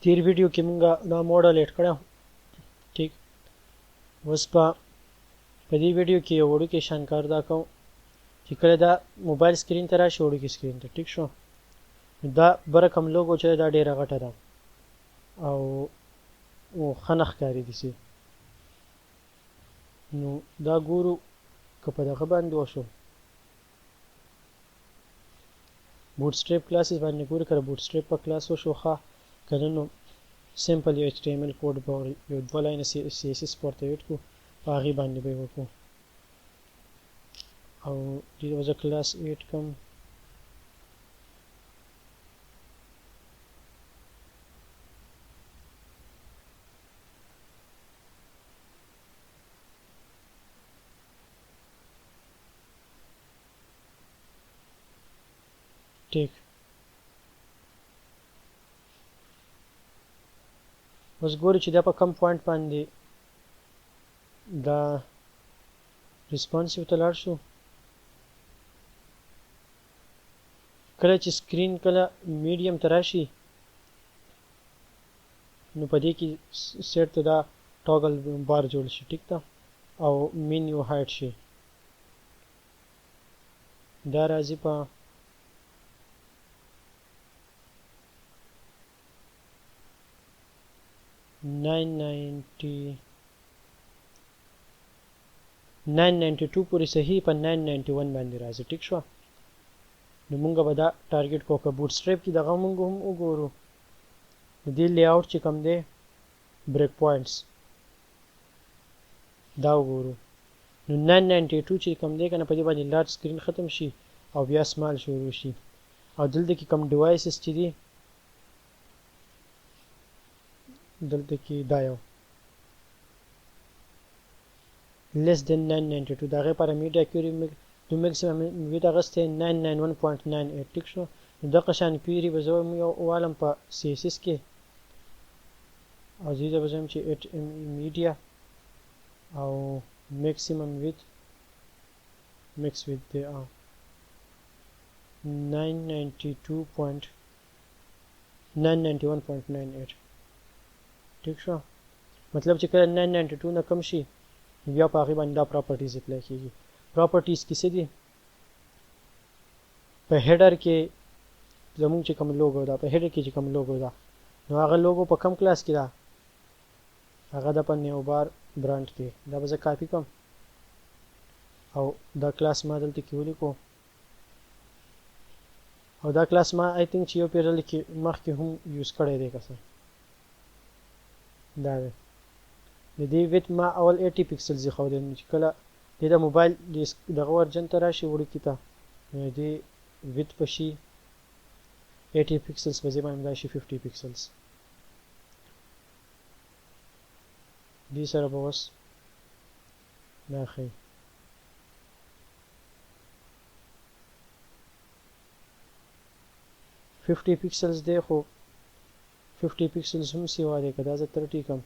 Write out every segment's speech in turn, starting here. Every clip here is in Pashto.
تیر ویډیو کې مونږ دا موډل اډ کړو ٹھیک اوس په دې ویډیو کې یو وړوکی شان کار دا کوم چې کله دا موبایل سکرین ته راشي وړوکی سکرین ته ټیک شو دا بره کوم لوګو چې دا ډیره غټه ده او خنخ کاری دي سي نو دا ګورو که په دغه باندې وشو بوټسټریپ کلاسز باندې ګورو کړه بوټسټریپ په کلاس وشو ښه کنه نو سمپل یو HTML کوډ به یو دوه لاین CSS پورته ایډ کو په هغې باندې به یې وکړو او دې وجه کلاس ایډ کوم ټیک اوس ګورو چې دا په کم پوینټ باندې دا ریسپانسیو ته لاړ شو کله چې سکرین کله میډیم ته راشي نو په دې کې سیټ ته دا ټاګل بار جوړ شي ټیک ده او مینیو هایټ شي دا راځي په $992 پورې صحیح په 991 باندې راځي ټیک شو نو مونږ به دا ټارګټ کو که بوټ سټریپ کې دغه مونږ هم وګورو د دې لی آوټ چې کوم دی بریک پوینټس دا وګورو نو 992 چې کوم دی کنه په دې باندې لارج سکرین ختم شي او بیا سمال شروع شي او دلته کې کوم ډیوایسز چې دي دلته کې دا یو less than 992 دغه پارامټر اکیوري د میکسیمم ویډ اغسته 991.98 ټیک شو د قشان پیری به زو یو عالم په CSS کې او زیاده به زم چې میډیا او میکسیمم ویډ مکس ویډ دی 991.98 ٹھیک شو مطلب چې کله 992 نه کم شي بیا په هغه باندې دا پراپرټیز اپلای کیږي پراپرټیز کیسه دي په هیډر کې زموږ چې کوم لوګو دا په هیډر کې چې کوم لوګو دا نو هغه لوګو په کم کلاس کې دا هغه د په نیو بار برانډ کې دا به زه کاپی کوم او دا کلاس ما دلته کې ولیکو او دا کلاس ما آی تھنک چې یو پیرل کې مخکې هم یوز کړی دی کسه دا دی د دې ویت ما اول 80 پکسلز خو دی چې کله د موبایل دغه ورجن ته راشي وړوکی ته دې ویت پشي 80 پکسلز په ځای باندې راشي 50 پکسلز دې سره به اوس دا ښیي $50 pixels دی خو 50 pixels هم سیوا دی که دا زه 30 کم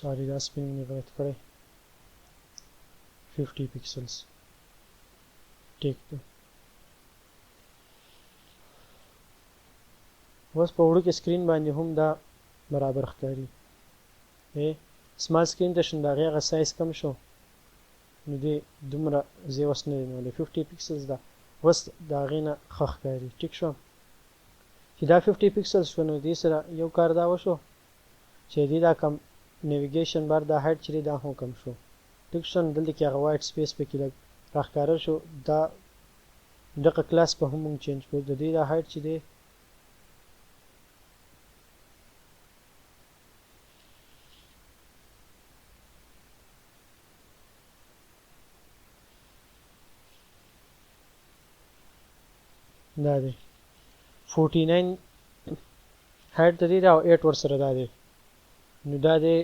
سوري دا سپینګ مې غلط کړی 50 pixels ټیک ده اوس په وړوکې سکرین باندې هم دا برابر ښکاري سمال سکرین ته شون د هغې هغه سایز کم شو نو دې دومره ځای اوس نه دی نیولی 50 pixels ده اوس د هغې نه ښه ښکاري ټیک شو چې دا 50 pixels شو نو دې سره یو کار دا وشو چې دې دا کم نیویګیشن بار دا هایټ چې دا هم کم شو ټیک شو دلته کې هغه وایټ سپیس پکې لږ راښکاره شو دا دغه کلاس په هم موږ چینج کړو د دې دا هایټ چې دی دا دی 49 هایټ د دې دا 8 ورسره دا دی نو دا دی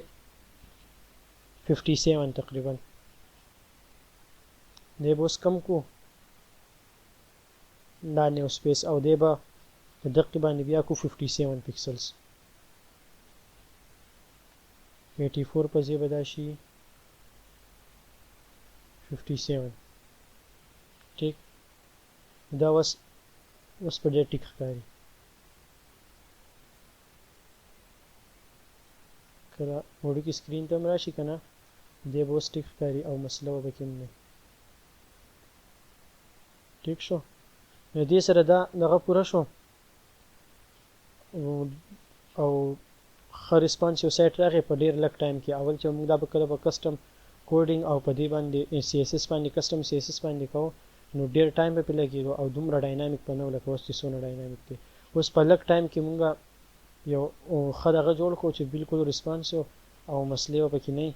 57 تقریبا دی به اوس کم کو دا نیو سپیس او دی به په دقې باندې بیا کو 57 پکسلز 84 په ځای به دا شي 57 ټیک دا اوس په ډېر ټیک ښکاري کله وړوکي سکرین ته هم راشي که نه دی به اوس ټیک ښکاري او مسله به پکې هم نه ټیک شو نو دې سره دا دغه پوره شو او ښه ریسپانس یو سایټ راغی په ډېر لږ ټایم کې اول چې موږ دا به کله په کسټم کوډینګ او په دې باندې سی ایس ایس باندې کسټم سی ایس ایس باندې کوو نو ډېر ټایم به پې لګېدو او دومره ډاینامیک به نه و لکه اوس چې څونه ډاینامیک دی اوس په لږ ټایم کې موږ یو ښه دغه جوړ کړو چې بالکل ریسپانس و او مسلې به پکې نه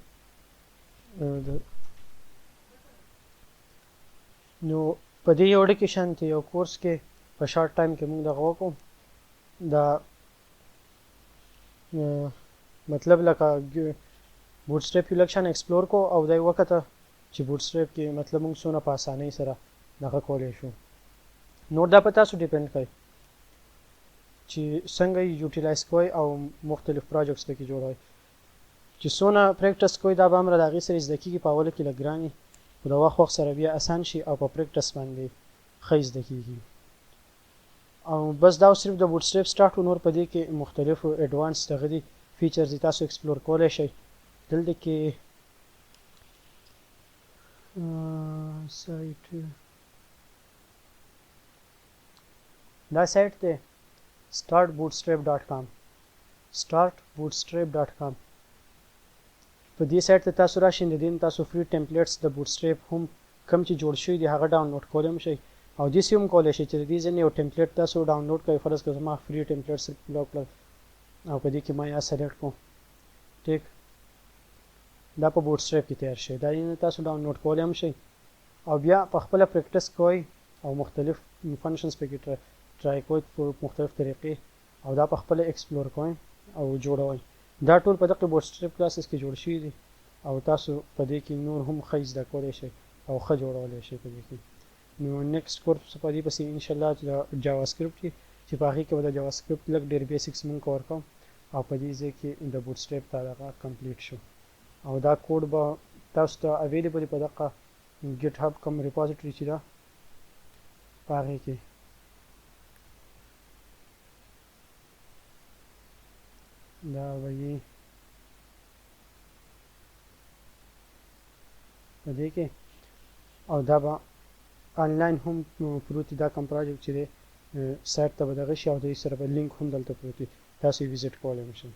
نو په دې یو ډکې شانتې یو کورس کې په شارټ ټایم کې موږ دغه وکړو دا مطلب لکه بوټسټریپ یو لږ شان ایکسپلور کو او دا یې وکته چې بوټسټریپ کې مطلب موږ څونه په اسانۍ سره دغه کولی شو نور دا په تاسو ډیپینډ کوي چې څنګه یې یوټیلایز کوئ او مختلف پروجیکټس پکې جوړوئ چې څونه پریکټس کوئ دا به همره د هغې سره زده کېږي په اوله کې لږ ګران وي خو د وخت سره بیا اسان شي او په پریکټس باندې ښه زده کېږي او بس دا صرف د بوټسټریپ سټارټ نور په دې کې مختلفو ایډوانس دغه دي فیچرز دي تاسو ایکسپلور کولی شئ دلته کې سایټ دا سایټ دی startbootstrap.com startbootstrap.com په دې سایټ ته تاسو راشئ د دې تاسو فری ټمپلیټس د بوټسټریپ هم کم چې جوړ شوي دي هغه ډاونلوډ کولی هم شئ او داسې هم کولی شئ چې د دې ځینې یو ټمپلیټ تاسو ډاونلوډ کوئ فرض کړه زما فری ټمپلیټ صرف بلاک کړل او په دې کې ما یا سلیکټ کړو ټیک دا په بوټسټریپ کې تیار شي دا یې تاسو ډاونلوډ کولی هم شئ او بیا په خپله پریکټس کوئ او مختلف فنکشنز پکې ټرای کوئ په مختلف طریقې او دا په خپله ایکسپلور کوئ او جوړوئ دا ټول په دغه بوټسټریپ کلاسز کې جوړ شوي دي او تاسو په دې کې نور هم ښه زده کولی شئ او ښه جوړولی شئ په دې کې نو نیکسټ کورس په دې پسې انشاءالله د جاوا سکرپټ کې چې په هغې کې به د جاوا سکرپټ لږ ډېر بیسکس مونږ کور کوم او په دې ځای کې د بوټسټریپ ته دغه کمپلیټ شو او دا کوډ به تاسو ته اویلیبل په دغه ګیټ هب کوم ریپوزیټري چې ده په هغې کې دا به یې په دې کې او دا به آنلاین هم پروت دا کوم پروجیکټ چې دی سایټ ته به دغه شي او د دې سره به لینک هم دلته پروت وي تاسو یې ویزټ کولی هم شئ